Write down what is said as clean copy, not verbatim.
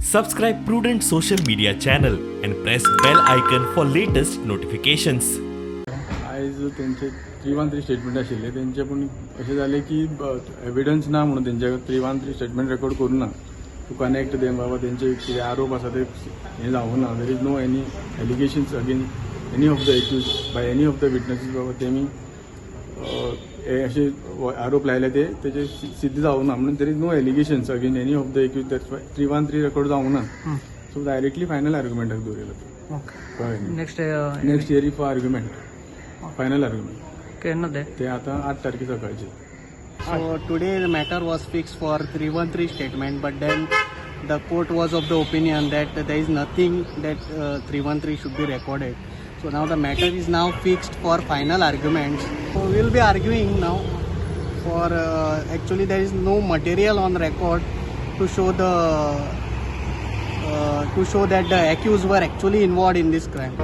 Subscribe Prudent social media channel and press bell icon for latest notifications. आयज तेंचे 313 statement आशिल्ले तेंचे पूण अशें जालें की एविडन्स ना म्हणून तेंच्या 313 स्टेटमेंट रेकॉर्ड करूं ना टू कनेक्ट देम बाबा तेंचे कितें आरोप आसा ते हें जावूं ना. There is no any allegations against any of the accused by any of the witnesses बाबा तेमी असे आरोप लायले तेजे सिद्ध जावं ना म्हणून there is no allegations against any of the accused that's why 313 record जावं ना. सो डायरेक्टली फायनल आर्ग्युमेंटाक दवरयला कळ्ळें. Next hearing for argument final argument केन्ना ते आता 8 तारखे सकाळचे. So today the matter was fixed for 313 statement, but then the court was of the opinion that there is nothing that 313 should be recorded. So now the matter is now fixed for final arguments. So we will be arguing now for actually there is no material on record to show that the accused were actually involved in this crime.